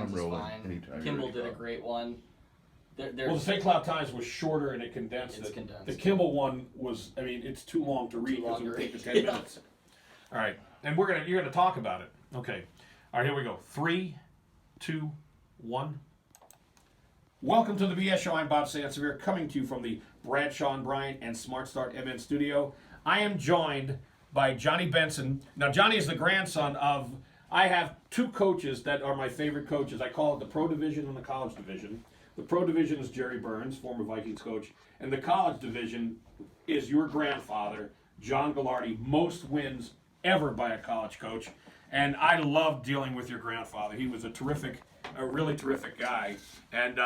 Times was fine. Kimball did a great one. Well, the St. Cloud Times was shorter and it condensed it. The Kimball one was, I mean, it's too long to read because it would take 10 minutes. All right, and you're gonna talk about it. Okay. All right, here we go. 3, 2, 1. Welcome to the BS Show. I'm Bob Sansevere, coming to you from the Bradshaw and Bryant and Smart Start MN studio. I am joined by Johnny Benson. Now, Johnny is the grandson of, I have two coaches that are my favorite coaches. I call it the Pro Division and the College Division. The Pro Division is Jerry Burns, former Vikings coach, and the College Division is your grandfather, John Gallardi, most wins ever by a college coach. And I love dealing with your grandfather. He was a really terrific guy. And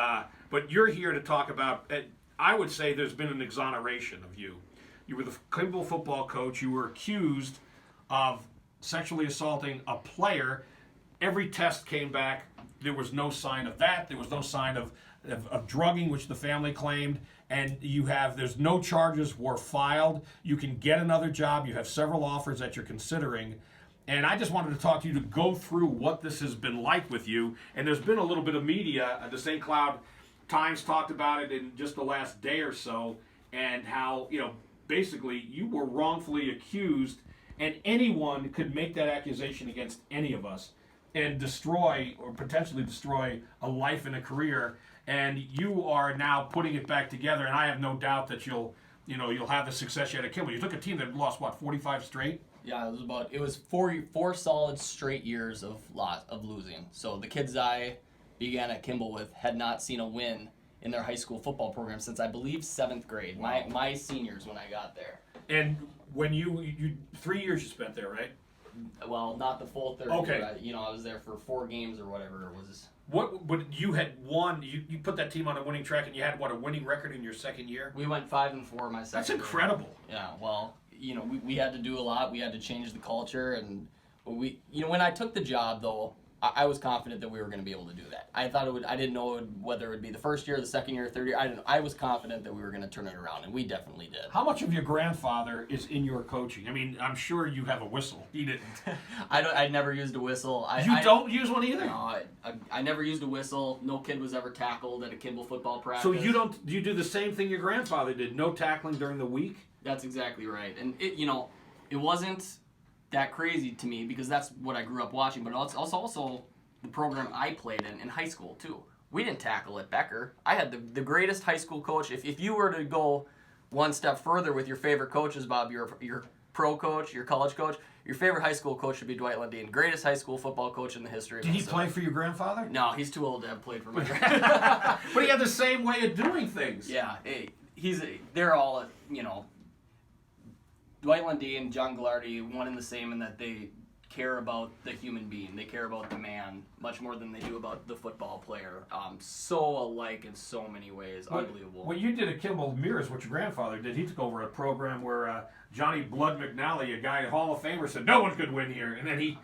but you're here to talk about, I would say there's been an exoneration of you. You were the Kimball football coach. You were accused of sexually assaulting a player. Every test came back. There was no sign of that. There was no sign of drugging, which the family claimed. And there's no charges were filed. You can get another job. You have several offers that you're considering. And I just wanted to talk to you to go through what this has been like with you. And there's been a little bit of media. The St. Cloud Times talked about it in just the last day or so, and how, basically you were wrongfully accused, and anyone could make that accusation against any of us and destroy or potentially destroy a life and a career. And you are now putting it back together, and I have no doubt that you'll have the success you had at Kimball. You took a team that lost 45 straight. Yeah, it was four solid straight years of losing. So the kids I began at Kimball with had not seen a win in their high school football program since I believe 7th grade. Wow. My seniors when I got there. And when you 3 years you spent there, right? Well, not the full 30. Okay. But I was there for 4 games or whatever it was. But you had won. You put that team on a winning track, and you had a winning record in your second year. We went 5-4 my second. That's incredible. Year. Yeah. Well, we had to do a lot. We had to change the culture, and when I took the job though, I was confident that we were going to be able to do that. I thought it would. I didn't know whether it would be the first year, the second year, third year. I was confident that we were going to turn it around, and we definitely did. How much of your grandfather is in your coaching? I mean, I'm sure you have a whistle. He didn't. I never used a whistle. You don't use one either? No, I never used a whistle. No kid was ever tackled at a Kimball football practice. So you do the same thing your grandfather did? No tackling during the week? That's exactly right. And it wasn't that crazy to me because that's what I grew up watching, but it's also the program I played in high school too. We didn't tackle at Becker. I had the greatest high school coach. If you were to go one step further with your favorite coaches, Bob, your pro coach, your college coach, your favorite high school coach should be Dwight Lundeen, greatest high school football coach in the history of Minnesota. Did he play for your grandfather? No, he's too old to have played for my grandfather. But he had the same way of doing things. Yeah, they're all, Dwight Lundeen, John Gallardi, one and the same in that they care about the human being. They care about the man much more than they do about the football player. So alike in so many ways. Unbelievable. What you did at Kimball mirrors what your grandfather did. He took over a program where Johnny Blood McNally, a guy, Hall of Famer, said no one could win here, and then he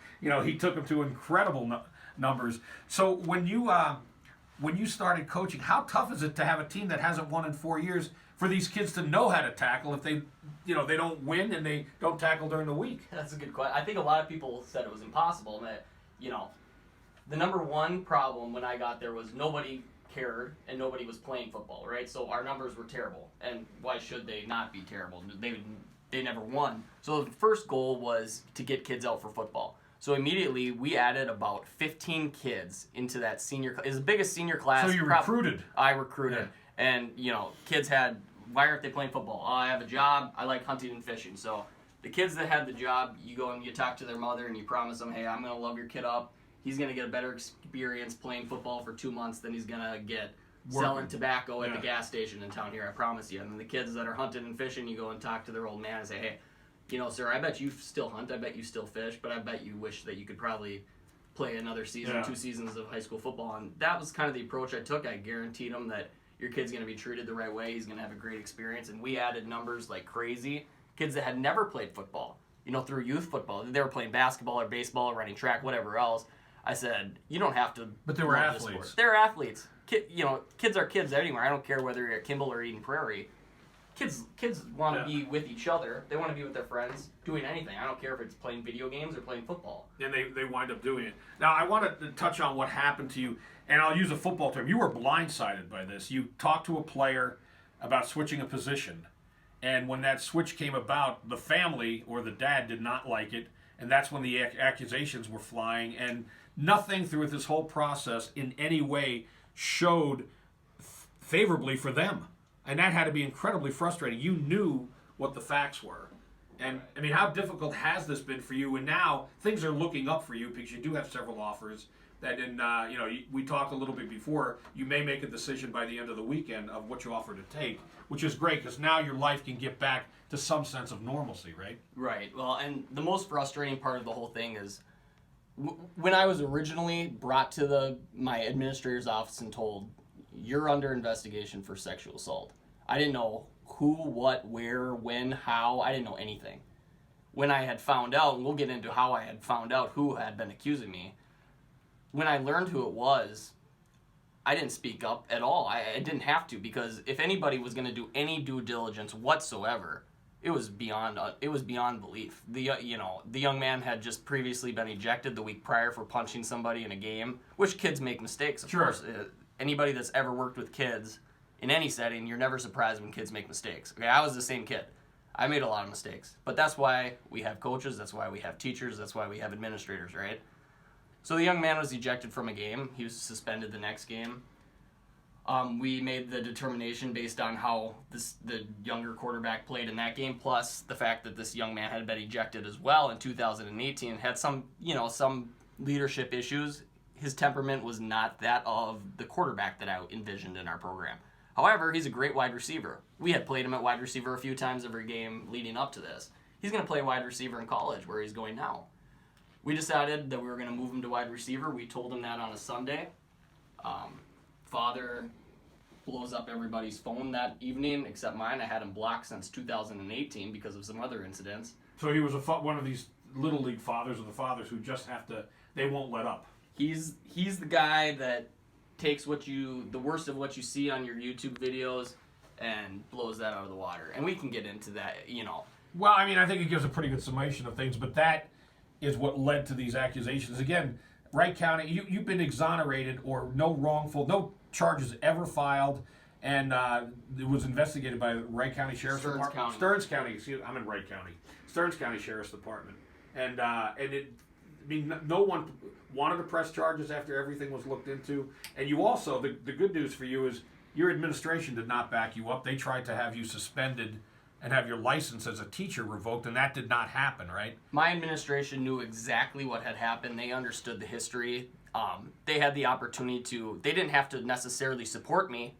took him to incredible numbers. So when you started coaching, how tough is it to have a team that hasn't won in 4 years for these kids to know how to tackle if they don't win and they don't tackle during the week? That's a good question. I think a lot of people said it was impossible. That the number one problem when I got there was nobody cared and nobody was playing football, right? So our numbers were terrible, and why should they not be terrible? They never won. So the first goal was to get kids out for football. So immediately we added about 15 kids into that senior. It's the biggest senior class. So you recruited. I recruited, yeah. And kids had. Why aren't they playing football? Oh, I have a job. I like hunting and fishing. So the kids that had the job, you go and you talk to their mother and you promise them, hey, I'm going to love your kid up. He's going to get a better experience playing football for 2 months than he's going to get selling tobacco at the gas station in town here. I promise you. And then the kids that are hunting and fishing, you go and talk to their old man and say, hey, sir, I bet you still hunt. I bet you still fish. But I bet you wish that you could probably play another season, 2 seasons of high school football. And that was kind of the approach I took. I guaranteed them that your kid's going to be treated the right way. He's going to have a great experience. And we added numbers like crazy. Kids that had never played football, through youth football. They were playing basketball or baseball or running track, whatever else. I said, you don't have to. But they were athletes. They're athletes. Kids are kids anywhere. I don't care whether you're at Kimball or Eden Prairie. Kids want to be with each other. They want to be with their friends, doing anything. I don't care if it's playing video games or playing football. And they wind up doing it. Now, I want to touch on what happened to you, and I'll use a football term. You were blindsided by this. You talked to a player about switching a position, and when that switch came about, the family or the dad did not like it, and that's when the accusations were flying, and nothing through this whole process in any way showed favorably for them. And that had to be incredibly frustrating. You knew what the facts were. And, I mean, how difficult has this been for you? And now things are looking up for you because you do have several offers that, we talked a little bit before, you may make a decision by the end of the weekend of what you offer to take, which is great because now your life can get back to some sense of normalcy, right? Right. Well, and the most frustrating part of the whole thing is when I was originally brought to my administrator's office and told, you're under investigation for sexual assault. I didn't know who, what, where, when, how. I didn't know anything. When I had found out, and we'll get into how I had found out who had been accusing me, when I learned who it was, I didn't speak up at all. I didn't have to, because if anybody was going to do any due diligence whatsoever, it was beyond belief. The young man had just previously been ejected the week prior for punching somebody in a game, which kids make mistakes, of course. Anybody that's ever worked with kids in any setting, you're never surprised when kids make mistakes. Okay, I was the same kid. I made a lot of mistakes. But that's why we have coaches, that's why we have teachers, that's why we have administrators, right? So the young man was ejected from a game. He was suspended the next game. We made the determination based on how the younger quarterback played in that game, plus the fact that this young man had been ejected as well in 2018, had some leadership issues. His temperament was not that of the quarterback that I envisioned in our program. However, he's a great wide receiver. We had played him at wide receiver a few times every game leading up to this. He's going to play wide receiver in college, where he's going now. We decided that we were going to move him to wide receiver. We told him that on a Sunday. Father blows up everybody's phone that evening, except mine. I had him blocked since 2018 because of some other incidents. So he was one of these little league fathers or the fathers who just they won't let up. He's the guy that takes the worst of what you see on your YouTube videos and blows that out of the water. And we can get into that, Well, I mean, I think it gives a pretty good summation of things, but that is what led to these accusations. Again, Wright County, you've been exonerated or no charges ever filed, and it was investigated by the Wright County Sheriff's Department. Stearns County, I'm in Wright County. Stearns County Sheriff's Department. No one wanted to press charges after everything was looked into. And you also, the good news for you is your administration did not back you up. They tried to have you suspended and have your license as a teacher revoked, and that did not happen, right? My administration knew exactly what had happened. They understood the history. They had the opportunity they didn't have to necessarily support me,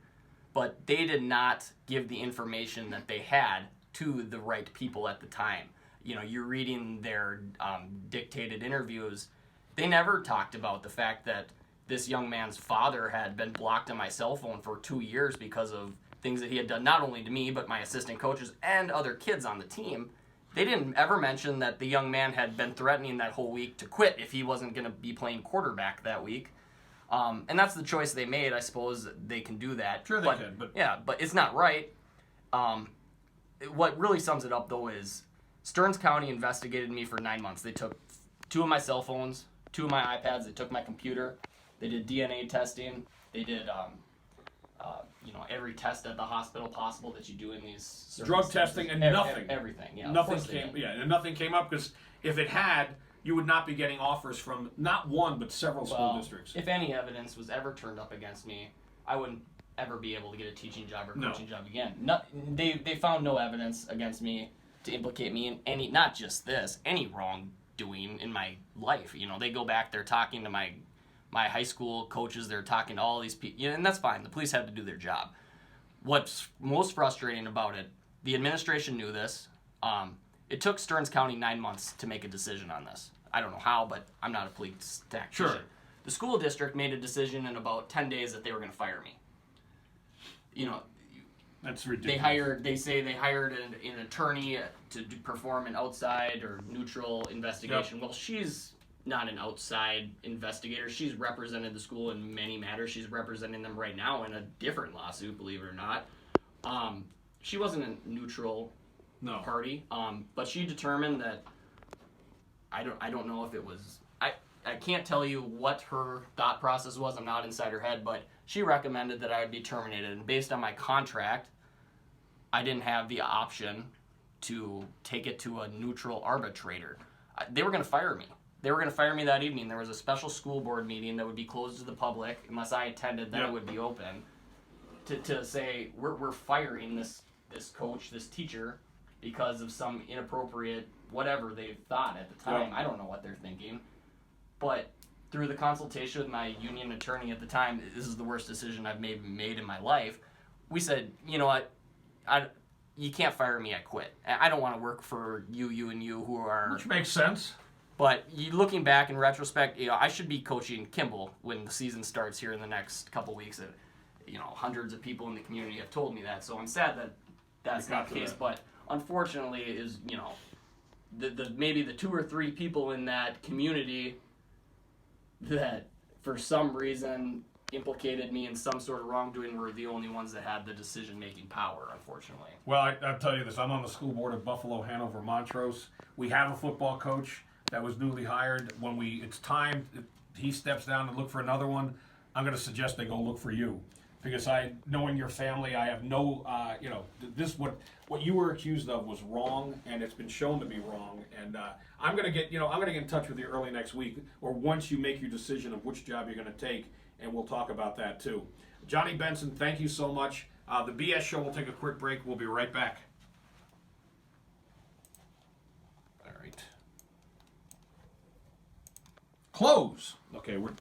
but they did not give the information that they had to the right people at the time. You're reading their dictated interviews. They never talked about the fact that this young man's father had been blocked on my cell phone for 2 years because of things that he had done not only to me, but my assistant coaches and other kids on the team. They didn't ever mention that the young man had been threatening that whole week to quit if he wasn't going to be playing quarterback that week. And that's the choice they made. I suppose they can do that. Sure they can. But yeah, but it's not right. What really sums it up, though, is Stearns County investigated me for 9 months. They took 2 of my cell phones, 2 of my iPads. They took my computer. They did DNA testing. They did every test at the hospital possible that you do in these drug testing and nothing. Everything. Yeah. And nothing came up because if it had, you would not be getting offers from not one but several school districts. If any evidence was ever turned up against me, I wouldn't ever be able to get a teaching job or coaching job again. They found no evidence against me to implicate me in not just this, any wrongdoing in my life. They go back, they're talking to my high school coaches, they're talking to all these people, and that's fine. The police have to do their job. What's most frustrating about it, the administration knew this. It took Stearns County 9 months to make a decision on this. I don't know how, but I'm not a police tactician. Sure. The school district made a decision in about 10 days that they were going to fire me. That's ridiculous. They hired an attorney to perform an outside or neutral investigation. Yep. Well, she's not an outside investigator. She's represented the school in many matters. She's representing them right now in a different lawsuit, believe it or not. she wasn't a neutral No. party, but she determined that I don't know if it was I can't tell you what her thought process was. I'm not inside her head, but she recommended that I would be terminated, and based on my contract, I didn't have the option to take it to a neutral arbitrator. They were going to fire me. They were going to fire me that evening. There was a special school board meeting that would be closed to the public unless I attended. Then it would be open to say we're firing this coach, this teacher, because of some inappropriate whatever they thought at the time. I don't know what they're thinking. But through the consultation with my union attorney at the time, this is the worst decision I've made in my life. We said, you know what, you can't fire me. I quit. I don't want to work for you who are. Which makes sense. But looking back in retrospect, I should be coaching Kimball when the season starts here in the next couple weeks. Hundreds of people in the community have told me that, so I'm sad that that's not the case. But unfortunately, is maybe the 2 or 3 people in that community that for some reason implicated me in some sort of wrongdoing were the only ones that had the decision-making power, unfortunately. Well, I'll tell you this. I'm on the school board of Buffalo, Hanover, Montrose. We have a football coach that was newly hired. When it's time, he steps down and look for another one, I'm going to suggest they go look for you. Because knowing your family, I have no, what you were accused of was wrong, and it's been shown to be wrong. And I'm gonna get in touch with you early next week, or once you make your decision of which job you're gonna take, and we'll talk about that too. Johnny Benson, thank you so much. The BS Show will take a quick break. We'll be right back. All right. Close. Okay, we're.